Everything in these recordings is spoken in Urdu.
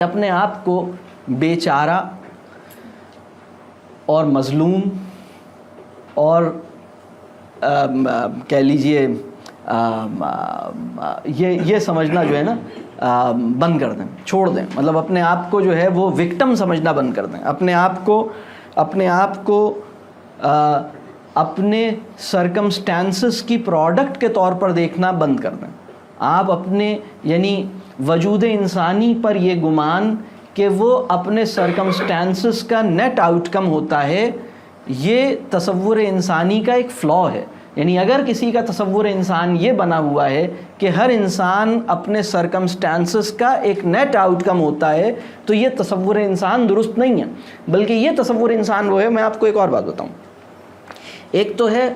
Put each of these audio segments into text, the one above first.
اپنے آپ کو بیچارہ اور مظلوم اور کہہ لیجئے یہ سمجھنا جو ہے نا بند کر دیں، چھوڑ دیں. مطلب اپنے آپ کو جو ہے وہ وکٹم سمجھنا بند کر دیں. اپنے آپ کو اپنے سرکمسٹانسز کی پروڈکٹ کے طور پر دیکھنا بند کر دیں. آپ اپنے یعنی وجود انسانی پر یہ گمان کہ وہ اپنے سرکمسٹانسز کا نیٹ آؤٹ کم ہوتا ہے، یہ تصور انسانی کا ایک فلا ہے. یعنی اگر کسی کا تصور انسان یہ بنا ہوا ہے کہ ہر انسان اپنے سرکمسٹانسز کا ایک نیٹ آؤٹ کم ہوتا ہے، تو یہ تصور انسان درست نہیں ہے. بلکہ یہ تصور انسان وہ ہے، میں آپ کو ایک اور بات بتاؤں. ایک تو ہے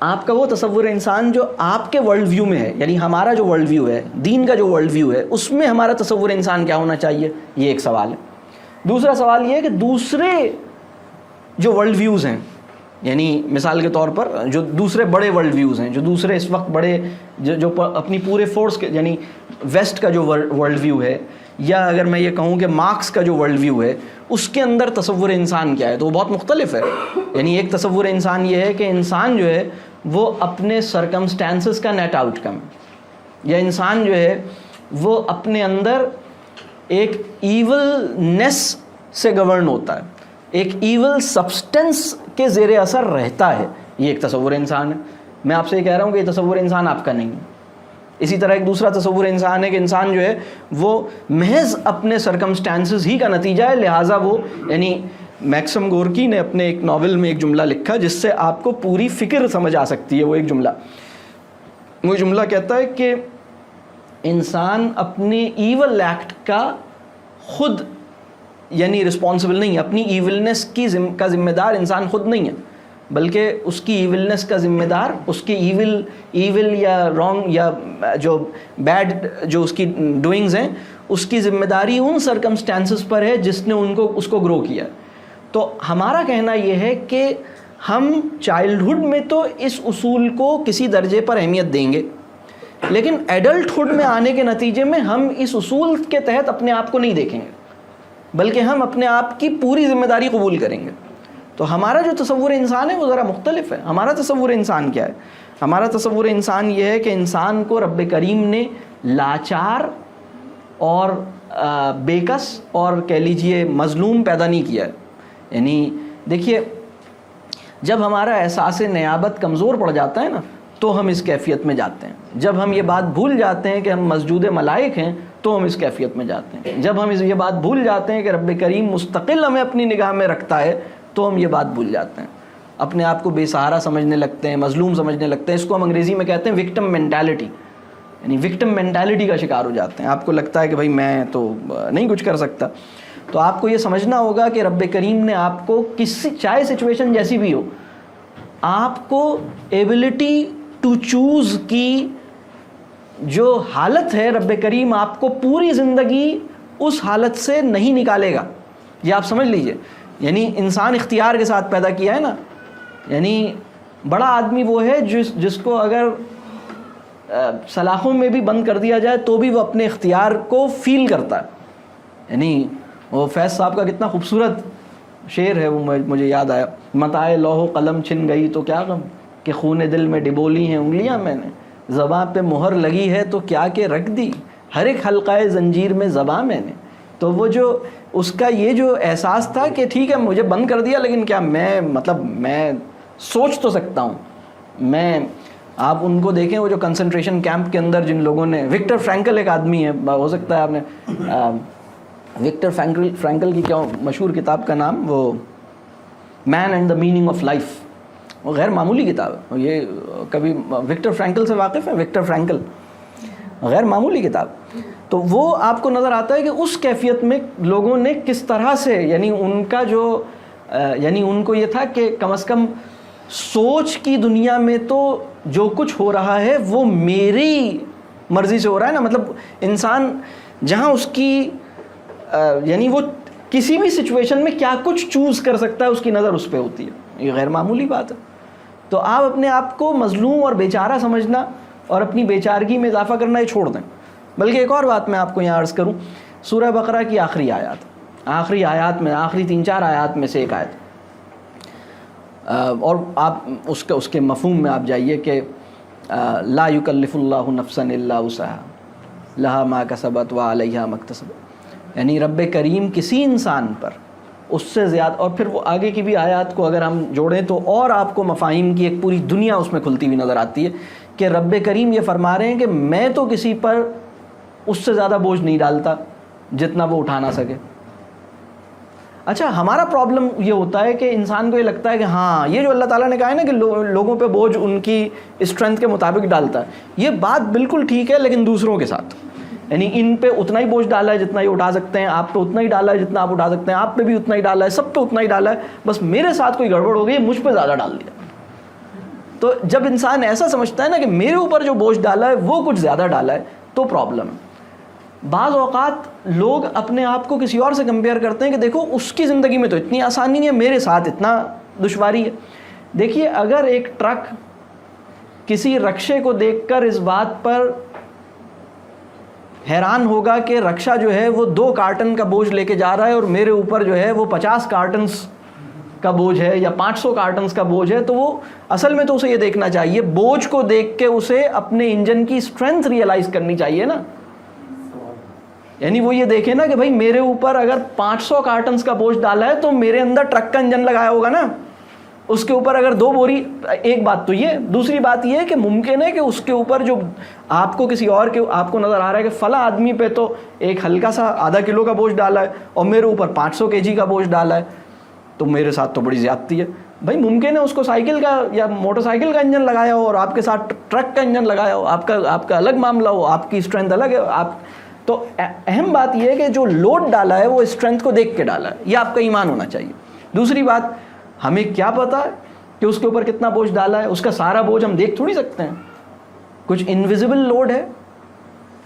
آپ کا وہ تصور انسان جو آپ کے ورلڈ ویو میں ہے، یعنی ہمارا جو ورلڈ ویو ہے، دین کا جو ورلڈ ویو ہے، اس میں ہمارا تصور انسان کیا ہونا چاہیے، یہ ایک سوال ہے. دوسرا سوال یہ ہے کہ دوسرے جو ورلڈ ویوز ہیں، یعنی مثال کے طور پر جو دوسرے بڑے ورلڈ ویوز ہیں، جو دوسرے اس وقت بڑے جو اپنی پورے فورس کے، یعنی ویسٹ کا جو ورلڈ ویو ہے، یا اگر میں یہ کہوں کہ مارکس کا جو ورلڈ ویو ہے، اس کے اندر تصور انسان کیا ہے، تو وہ بہت مختلف ہے. یعنی ایک تصور انسان یہ ہے کہ انسان جو ہے وہ اپنے سرکمسٹانسز کا نیٹ آؤٹ کم ہے، یا انسان جو ہے وہ اپنے اندر ایک ایولنس سے گورن ہوتا ہے، ایک ایول سبسٹنس کے زیر اثر رہتا ہے. یہ ایک تصور انسان ہے. میں آپ سے یہ کہہ رہا ہوں کہ یہ تصور انسان آپ کا نہیں ہے. اسی طرح ایک دوسرا تصور انسان ہے کہ انسان جو ہے وہ محض اپنے سرکمسٹانسز ہی کا نتیجہ ہے، لہٰذا وہ یعنی میکسم گورکی نے اپنے ایک ناول میں ایک جملہ لکھا جس سے آپ کو پوری فکر سمجھ آ سکتی ہے. وہ جملہ کہتا ہے کہ انسان اپنے ایول ایکٹ کا خود یعنی رسپانسبل نہیں ہے، اپنی ایولنس کا ذمہ دار انسان خود نہیں ہے، بلکہ اس کی ایولنس کا ذمہ دار، اس کی ایول یا رانگ یا جو بیڈ جو اس کی ڈوئنگز ہیں، اس کی ذمہ داری ان سرکمسٹانسز پر ہے جس نے اس کو گرو کیا. تو ہمارا کہنا یہ ہے کہ ہم چائلڈہڈ میں تو اس اصول کو کسی درجے پر اہمیت دیں گے، لیکن ایڈلٹہڈ میں آنے کے نتیجے میں ہم اس اصول کے تحت اپنے آپ کو نہیں دیکھیں گے، بلکہ ہم اپنے آپ کی پوری ذمہ داری قبول کریں گے. تو ہمارا جو تصور انسان ہے وہ ذرا مختلف ہے. ہمارا تصور انسان کیا ہے؟ ہمارا تصور انسان یہ ہے کہ انسان کو رب کریم نے لاچار اور بےکس اور کہہ لیجئے مظلوم پیدا نہیں کیا ہے. یعنی دیکھیے، جب ہمارا احساس نیابت کمزور پڑ جاتا ہے نا، تو ہم اس کیفیت میں جاتے ہیں. جب ہم یہ بات بھول جاتے ہیں کہ ہم مسجود ملائک ہیں، تو ہم اس کیفیت میں جاتے ہیں. جب ہم یہ بات بھول جاتے ہیں کہ رب کریم مستقل ہمیں اپنی نگاہ میں رکھتا ہے، تو ہم یہ بات بھول جاتے ہیں. اپنے آپ کو بے سہارا سمجھنے لگتے ہیں، مظلوم سمجھنے لگتے ہیں. اس کو ہم انگریزی میں کہتے ہیں وکٹم مینٹالٹی. یعنی وکٹم مینٹالٹی کا شکار ہو جاتے ہیں. آپ کو لگتا ہے کہ بھائی میں تو نہیں کچھ کر سکتا. تو آپ کو یہ سمجھنا ہوگا کہ رب کریم نے آپ کو چاہے سچویشن جیسی بھی ہو، آپ کو ایبلٹی ٹو چوز کی جو حالت ہے، رب کریم آپ کو پوری زندگی اس حالت سے نہیں نکالے گا. یہ آپ سمجھ لیجئے. یعنی انسان اختیار کے ساتھ پیدا کیا ہے نا. یعنی بڑا آدمی وہ ہے جس کو اگر سلاخوں میں بھی بند کر دیا جائے تو بھی وہ اپنے اختیار کو فیل کرتا ہے. یعنی وہ فیض صاحب کا کتنا خوبصورت شعر ہے، وہ مجھے یاد آیا. متاع لوح و قلم چھن گئی تو کیا غم، کہ خون دل میں ڈبولی ہیں انگلیاں میں نے، زباں پہ مہر لگی ہے تو کیا کہ رکھ دی، ہر ایک حلقہ زنجیر میں زباں میں نے. تو وہ جو اس کا یہ جو احساس تھا کہ ٹھیک ہے مجھے بند کر دیا، لیکن کیا میں سوچ تو سکتا ہوں. آپ ان کو دیکھیں، وہ جو کنسنٹریشن کیمپ کے اندر جن لوگوں نے، وکٹر فرینکل ایک آدمی ہے، ہو سکتا ہے آپ نے وکٹر فرینکل کی کیا مشہور کتاب کا نام، وہ man and the meaning of life, وہ غیر معمولی کتاب ہے. یہ کبھی وکٹر فرینکل سے واقف ہے؟ وکٹر فرینکل غیر معمولی کتاب. تو وہ آپ کو نظر آتا ہے کہ اس کیفیت میں لوگوں نے کس طرح سے، یعنی ان کا جو یعنی ان کو یہ تھا کہ کم از کم سوچ کی دنیا میں تو جو کچھ ہو رہا ہے وہ میری مرضی سے ہو رہا ہے نا. مطلب انسان جہاں اس کی یعنی وہ کسی بھی سچویشن میں کیا کچھ چوز کر سکتا ہے، اس کی نظر اس پہ ہوتی ہے. یہ غیر معمولی بات ہے. تو آپ اپنے آپ کو مظلوم اور بیچارہ سمجھنا اور اپنی بیچارگی میں اضافہ کرنا یہ چھوڑ دیں. بلکہ ایک اور بات میں آپ کو یہاں عرض کروں، سورہ بقرہ کی آخری آیات میں آخری 3-4 آیات میں سے ایک آیت، اور آپ اس کے مفہوم میں آپ جائیے کہ لا یکلف اللہ نفسا الا وسعها لہا ما کسبت وعلیہا ما اکتسبت، یعنی رب کریم کسی انسان پر اس سے زیادہ، اور پھر وہ آگے کی بھی آیات کو اگر ہم جوڑیں تو اور آپ کو مفاہیم کی ایک پوری دنیا اس میں کھلتی ہوئی نظر آتی ہے کہ رب کریم یہ فرما رہے ہیں کہ میں تو کسی پر اس سے زیادہ بوجھ نہیں ڈالتا جتنا وہ اٹھا نہ سکے۔ اچھا، ہمارا پرابلم یہ ہوتا ہے کہ انسان کو یہ لگتا ہے کہ ہاں یہ جو اللہ تعالیٰ نے کہا ہے نا کہ لوگوں پہ بوجھ ان کی اسٹرینتھ کے مطابق ڈالتا ہے، یہ بات بالکل ٹھیک ہے، لیکن دوسروں کے ساتھ، یعنی ان پہ اتنا ہی بوجھ ڈالا ہے جتنا یہ اٹھا سکتے ہیں، آپ پہ اتنا ہی ڈالا ہے جتنا آپ اٹھا سکتے ہیں، آپ پہ بھی اتنا ہی ڈالا ہے، سب پہ اتنا ہی ڈالا ہے، بس میرے ساتھ کوئی گڑبڑ ہو گئی، مجھ پہ زیادہ ڈال دیا۔ تو جب انسان ایسا سمجھتا ہے نا کہ میرے اوپر جو بوجھ ڈالا ہے وہ کچھ زیادہ ڈالا ہے تو پرابلم ہے۔ بعض اوقات لوگ اپنے آپ کو کسی اور سے کمپیئر کرتے ہیں کہ دیکھو اس کی زندگی میں تو اتنی آسانی ہے، میرے ساتھ اتنا دشواری ہے۔ دیکھیے، اگر ایک ٹرک کسی رکشے کو دیکھ کر اس بات پر حیران ہوگا کہ رکشہ جو ہے وہ 2 کارٹن کا بوجھ لے کے جا رہا ہے اور میرے اوپر جو ہے وہ 50 کارٹنز کا بوجھ ہے یا 500 کارٹنز کا بوجھ ہے، تو وہ اصل میں تو اسے یہ دیکھنا چاہیے، بوجھ کو دیکھ کے اسے اپنے انجن کی اسٹرینتھ ریئلائز کرنی چاہیے نا۔ یعنی وہ یہ دیکھے نا کہ بھائی میرے اوپر اگر 500 کارٹنز کا بوجھ ڈالا ہے تو میرے اندر ٹرک کا انجن لگایا ہوگا نا، اس کے اوپر اگر 2 بوری، ایک بات تو یہ، دوسری بات یہ ہے کہ ممکن ہے کہ اس کے اوپر جو آپ کو کسی اور کے آپ کو نظر آ رہا ہے کہ فلاں آدمی پہ تو ایک ہلکا سا آدھا کلو کا بوجھ ڈالا ہے اور میرے اوپر 500 kg کا بوجھ ڈالا ہے، تو میرے ساتھ تو بڑی زیادتی ہے۔ بھائی ممکن ہے اس کو سائیکل کا یا موٹر سائیکل کا انجن لگایا ہو اور آپ کے ساتھ ٹرک کا انجن لگایا ہو، آپ کا الگ معاملہ ہو، آپ کی اسٹرینتھ الگ ہے۔ آپ تو اہم بات یہ ہے کہ جو لوڈ ڈالا ہے وہ اسٹرینتھ کو دیکھ کے ڈالا ہے، یہ آپ کا ایمان ہونا چاہیے۔ دوسری بات، ہمیں کیا پتا ہے کہ اس کے اوپر کتنا بوجھ ڈالا ہے؟ اس کا سارا بوجھ ہم دیکھ تھوڑی سکتے ہیں، کچھ انویزیبل لوڈ ہے،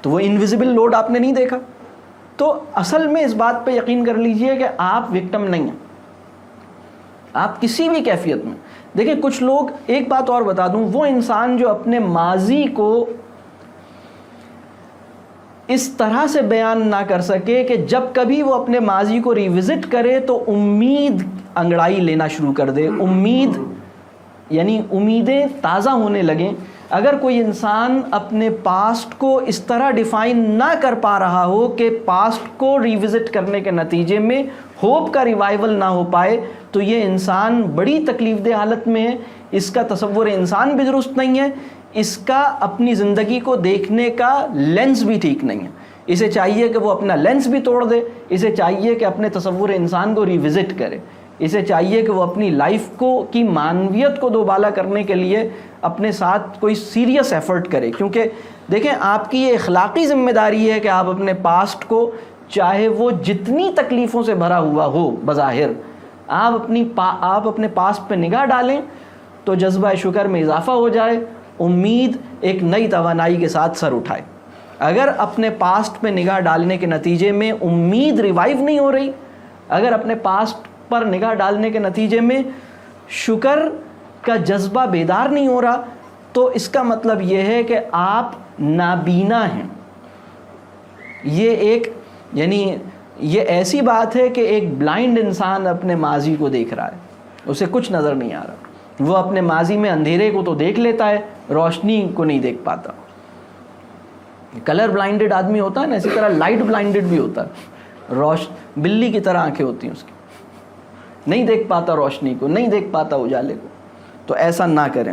تو وہ انویزیبل لوڈ آپ نے نہیں دیکھا۔ تو اصل میں اس بات پہ یقین کر لیجئے کہ آپ وکٹم نہیں ہیں، آپ کسی بھی کیفیت میں۔ دیکھیں کچھ لوگ، ایک بات اور بتا دوں، وہ انسان جو اپنے ماضی کو اس طرح سے بیان نہ کر سکے کہ جب کبھی وہ اپنے ماضی کو ریوزٹ کرے تو امید انگڑائی لینا شروع کر دے، امید یعنی امیدیں تازہ ہونے لگیں۔ اگر کوئی انسان اپنے پاسٹ کو اس طرح ڈیفائن نہ کر پا رہا ہو کہ پاسٹ کو ریوزٹ کرنے کے نتیجے میں ہوپ کا ریوائول نہ ہو پائے، تو یہ انسان بڑی تکلیف دہ حالت میں ہے، اس کا تصور انسان بھی درست نہیں ہے، اس کا اپنی زندگی کو دیکھنے کا لینس بھی ٹھیک نہیں ہے۔ اسے چاہیے کہ وہ اپنا لینس بھی توڑ دے، اسے چاہیے کہ اپنے تصور انسان کو ریوزٹ کرے، اسے چاہیے کہ وہ اپنی لائف کی معنویت کو دوبالا کرنے کے لیے اپنے ساتھ کوئی سیریس ایفرٹ کرے۔ کیونکہ دیکھیں، آپ کی یہ اخلاقی ذمہ داری ہے کہ آپ اپنے پاسٹ کو، چاہے وہ جتنی تکلیفوں سے بھرا ہوا ہو بظاہر، آپ اپنے پاسٹ پہ نگاہ ڈالیں تو جذبہ شکر میں اضافہ ہو جائے، امید ایک نئی توانائی کے ساتھ سر اٹھائے۔ اگر اپنے پاسٹ پہ نگاہ ڈالنے کے نتیجے میں امید ریوائیو نہیں ہو رہی، اگر اپنے پاسٹ پر نگاہ ڈالنے کے نتیجے میں شکر کا جذبہ بیدار نہیں ہو رہا، تو اس کا مطلب یہ ہے کہ آپ نابینا ہیں۔ یہ ایسی بات ہے کہ ایک بلائنڈ انسان اپنے ماضی کو دیکھ رہا ہے، اسے کچھ نظر نہیں آ رہا، وہ اپنے ماضی میں اندھیرے کو تو دیکھ لیتا ہے، روشنی کو نہیں دیکھ پاتا۔ کلر بلائنڈڈ آدمی ہوتا ہے نا، اسی طرح لائٹ بلائنڈڈ بھی ہوتا ہے، بلی کی طرح آنکھیں ہوتی ہیں اس کی، نہیں دیکھ پاتا روشنی کو، نہیں دیکھ پاتا اجالے کو۔ تو ایسا نہ کریں۔